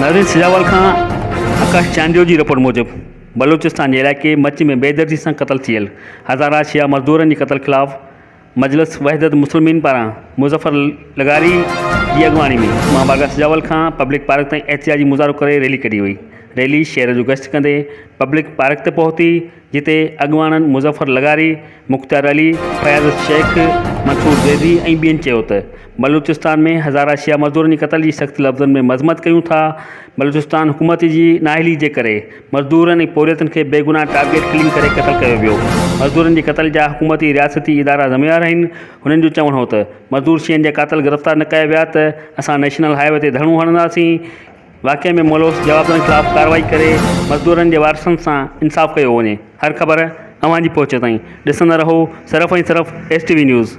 नवरीन सिजावल खां आकाश चांडियो जी रिपोर्ट मूजिबि बलूचिस्तान जे इलाइक़े मच में बेदर्दी सां क़तल थियल हज़ारा शिया मज़दूरनि जे क़तल ख़िलाफ़ मजलिस वहदत मुस्लिमीन पारां मुज़फ़र लगारी जी अॻुवाणी में मां बागा सिजावल खां पब्लिक पार्क ताईं एहतिजाजी मुज़ाहिरो करे रैली कढी हुई। रैली शहर जो गश्त कंदे पब्लिक पार्क ते पहुती, जिते अॻुवाणनि मुज़फ़र लगारी, मुख़्तियार अली, फयाज़ शेख, मंसूर ज़ैदी ऐं ॿियनि चयो त बलूचिस्तान में हज़ारा शिया मज़दूरनि जी क़तल जी सख़्त लफ़्ज़नि में मज़म्मत कयूं था। बलूचिस्तान हुकूमत जी नाअहली जे करे मज़दूरनि ऐं पोरियतनि खे बेगुनाह टारगेट किलिंग करे क़तल कयो वियो। मज़दूरनि जे क़तल जा हुकूमती रियासती इदारा ज़िम्मेवार आहिनि। हुननि जो चवणु हो त मज़दूर शियनि जा क़ातिल गिरफ़्तार न कया विया त असां नेशनल हाईवे ते धरणो हणंदासीं। वाक़े में मुलौस जवाबदारनि ख़िलाफ़ कार्रवाई करे मज़दूरनि जे वारसनि सां इंसाफ़ कयो वञे। हर ख़बर अव्हां जी पहुच ताईं ॾिसंदा रहो सिर्फ़ ऐं सिर्फ़ STV न्यूज़।